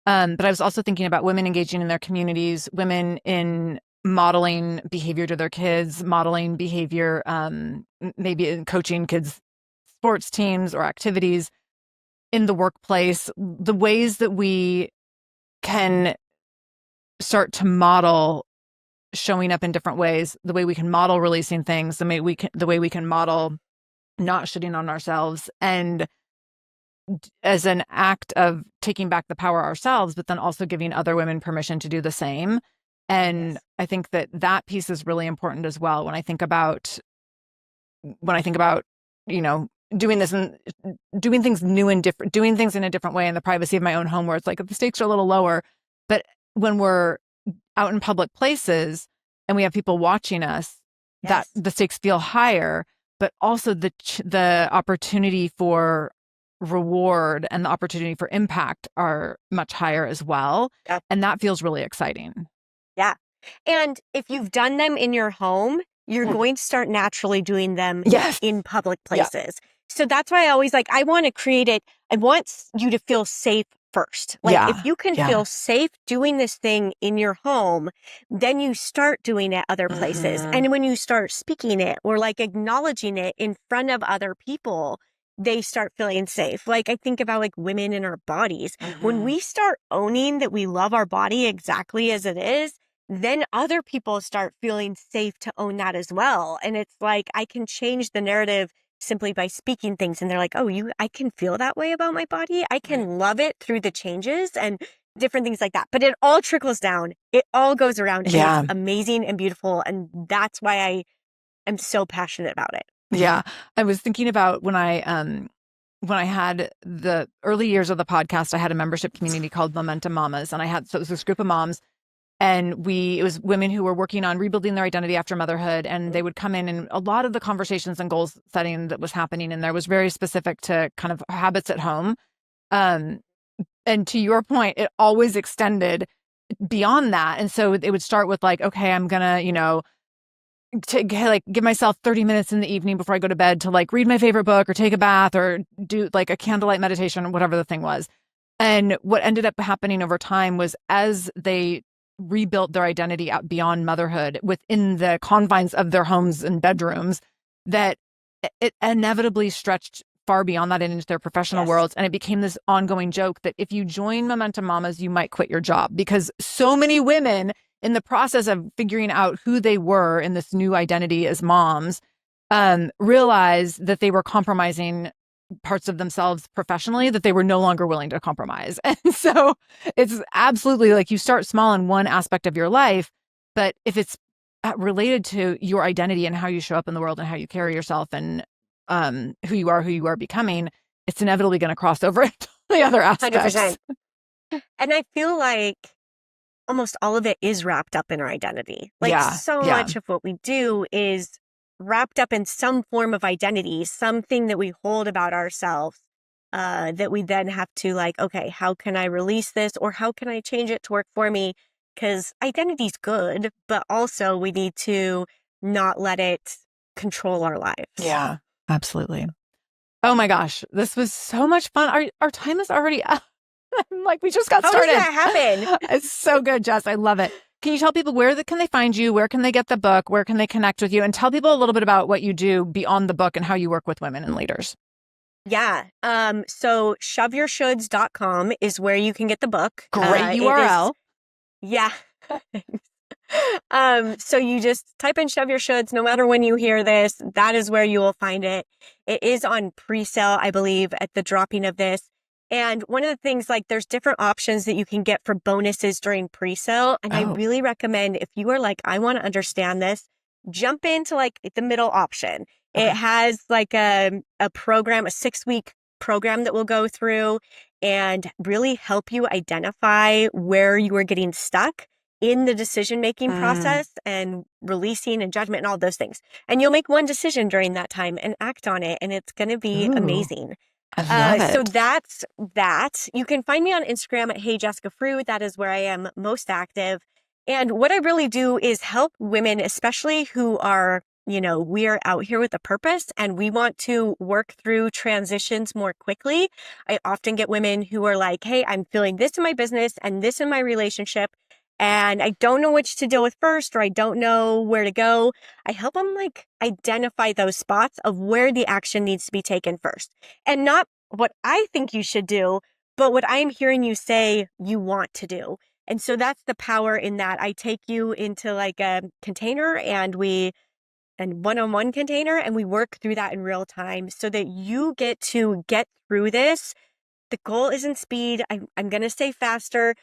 But I was also thinking about women engaging in their communities, women in modeling behavior to their kids, modeling behavior, maybe in coaching kids' sports teams or activities in the workplace, the ways that we can start to model showing up in different ways, the way we can model releasing things, the way we can model not shitting on ourselves, and as an act of taking back the power ourselves, but then also giving other women permission to do the same. And I think that piece is really important as well. When I think about, doing this and doing things new and different, doing things in a different way in the privacy of my own home, where it's like the stakes are a little lower. But when we're out in public places and we have people watching us, that the stakes feel higher, but also the opportunity for reward and the opportunity for impact are much higher as well. And that feels really exciting. Yeah. And if you've done them in your home, you're going to start naturally doing them in public places. So that's why I always I want to create it. I want you to feel safe first. If you can feel safe doing this thing in your home, then you start doing it other places. And when you start speaking it or acknowledging it in front of other people, they start feeling safe. I think about women in our bodies. When we start owning that we love our body exactly as it is, then other people start feeling safe to own that as well. And it's I can change the narrative simply by speaking things. And they're like, oh, I can feel that way about my body. I can love it through the changes and different things like that. But it all trickles down. It all goes around. And it's amazing and beautiful. And that's why I am so passionate about it. Yeah. I was thinking about when I had the early years of the podcast, I had a membership community called Momentum Mamas. And so it was this group of moms. And it was women who were working on rebuilding their identity after motherhood. And they would come in, and a lot of the conversations and goals setting that was happening in there was very specific to kind of habits at home. And to your point, it always extended beyond that. And so it would start with okay, I'm going to give myself 30 minutes in the evening before I go to bed to read my favorite book or take a bath or do a candlelight meditation or whatever the thing was. And what ended up happening over time was, as they rebuilt their identity out beyond motherhood within the confines of their homes and bedrooms, that it inevitably stretched far beyond that and into their professional worlds. And it became this ongoing joke that if you join Momentum Mamas, you might quit your job, because so many women in the process of figuring out who they were in this new identity as moms, realized that they were compromising parts of themselves professionally that they were no longer willing to compromise. And so it's absolutely you start small in one aspect of your life, but if it's related to your identity and how you show up in the world and how you carry yourself and who you are becoming, it's inevitably going to cross over into the other aspects. 100%. And I feel almost all of it is wrapped up in our identity. Much of what we do is wrapped up in some form of identity, something that we hold about ourselves, that we then have to okay, how can I release this, or how can I change it to work for me? because identity's good, but also we need to not let it control our lives. Yeah, absolutely. Oh my gosh, this was so much fun. Our time is already up. I'm like, we just got started. How does that happen? It's so good, Jess. I love it. Can you tell people can they find you? Where can they get the book? Where can they connect with you? And tell people a little bit about what you do beyond the book and how you work with women and leaders. Yeah. So shoveyourshoulds.com is where you can get the book. Great URL. Yeah. So you just type in Shove Your Shoulds, no matter when you hear this, that is where you will find it. It is on pre-sale, I believe, at the dropping of this. And one of the things, like, there's different options that you can get for bonuses during pre-sale. And I really recommend, if you are like, I want to understand this, jump into like the middle option. Okay. It has like a program, a 6-week program that will go through and really help you identify where you are getting stuck in the decision-making process and releasing and judgment and all those things. And you'll make one decision during that time and act on it. And it's going to be amazing. I love it. So that's that. You can find me on Instagram at Hey Jessica Frew. That is where I am most active. And what I really do is help women, especially who are, we are out here with a purpose and we want to work through transitions more quickly. I often get women who are like, hey, I'm feeling this in my business and this in my relationship, and I don't know which to deal with first, or I don't know where to go. I help them like identify those spots of where the action needs to be taken first, and not what I think you should do, but what I'm hearing you say you want to do. And so that's the power in that. I take you into like a container and one-on-one container, and we work through that in real time so that you get to get through this. The goal isn't speed. I'm going to say faster,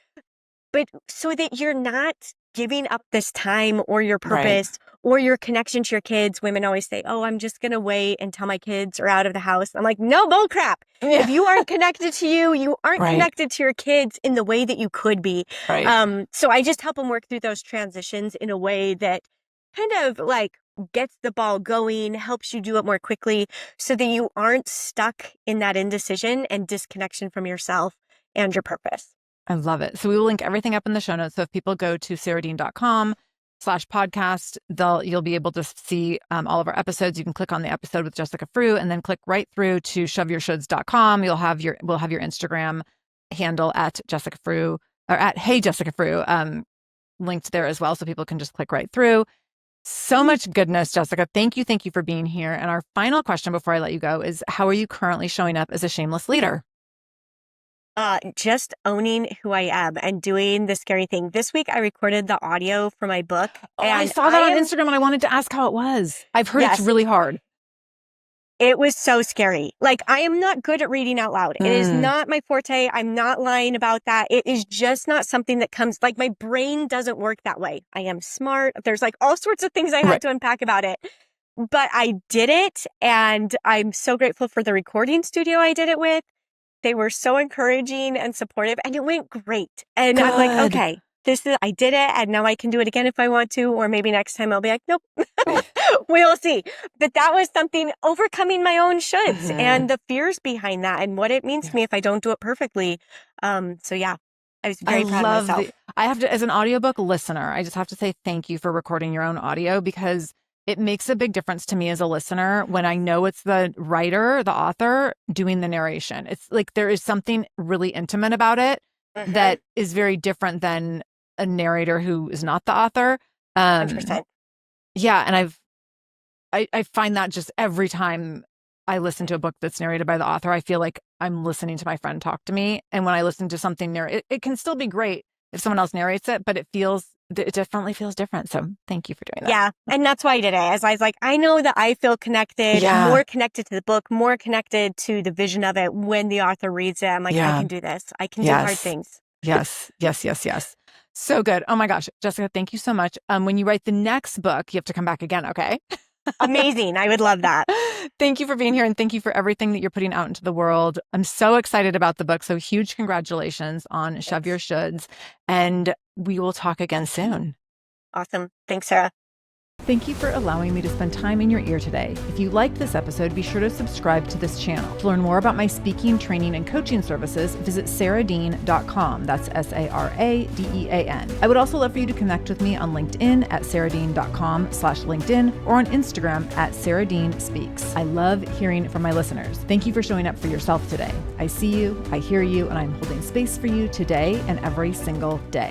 but so that you're not giving up this time or your purpose or your connection to your kids. Women always say, oh, I'm just going to wait until my kids are out of the house. I'm like, no, bull crap. Yeah. If you aren't connected to you aren't connected to your kids in the way that you could be. So I just help them work through those transitions in a way that kind of like gets the ball going, helps you do it more quickly so that you aren't stuck in that indecision and disconnection from yourself and your purpose. I love it. So we will link everything up in the show notes. So if people go to sarahdean.com/podcast, you'll be able to see all of our episodes. You can click on the episode with Jessica Frew and then click right through to shoveyourshoulds.com. We'll have your Instagram handle at Jessica Frew or at Hey Jessica Frew linked there as well. So people can just click right through. So much goodness, Jessica. Thank you for being here. And our final question before I let you go is, how are you currently showing up as a shameless leader? Just owning who I am and doing the scary thing. This week, I recorded the audio for my book. And I saw that on Instagram and I wanted to ask how it was. I've heard it's really hard. It was so scary. Like, I am not good at reading out loud. It is not my forte. I'm not lying about that. It is just not something that comes, like, my brain doesn't work that way. I am smart. There's like all sorts of things I had to unpack about it. But I did it. And I'm so grateful for the recording studio I did it with. They were so encouraging and supportive, and it went great. And I'm like, okay, I did it, and now I can do it again if I want to, or maybe next time I'll be like, nope, we'll see. But that was something, overcoming my own shoulds and the fears behind that and what it means to me if I don't do it perfectly. So yeah, I was very proud of myself. I have to, as an audiobook listener, I just have to say thank you for recording your own audio, because it makes a big difference to me as a listener when I know it's the writer, the author, doing the narration. It's like there is something really intimate about it that is very different than a narrator who is not the author. 100%. Yeah, and I find that just every time I listen to a book that's narrated by the author, I feel like I'm listening to my friend talk to me. And when I listen to something it can still be great if someone else narrates it, but it definitely feels different. So thank you for doing that. Yeah. And that's why I did it. As I was like, I know that I feel connected, more connected to the book, more connected to the vision of it when the author reads it. I'm like, I can do this. I can do hard things. Yes. So good. Oh my gosh. Jessica, thank you so much. When you write the next book, you have to come back again. Okay. Amazing. I would love that. Thank you for being here, and thank you for everything that you're putting out into the world. I'm so excited about the book. So huge congratulations on Shove Your Shoulds, and we will talk again soon. Awesome. Thanks, Sarah. Thank you for allowing me to spend time in your ear today. If you liked this episode, be sure to subscribe to this channel. To learn more about my speaking, training, and coaching services, visit sarahdean.com. That's SARADEAN. I would also love for you to connect with me on LinkedIn at sarahdean.com/LinkedIn or on Instagram at sarahdeanspeaks. I love hearing from my listeners. Thank you for showing up for yourself today. I see you, I hear you, and I'm holding space for you today and every single day.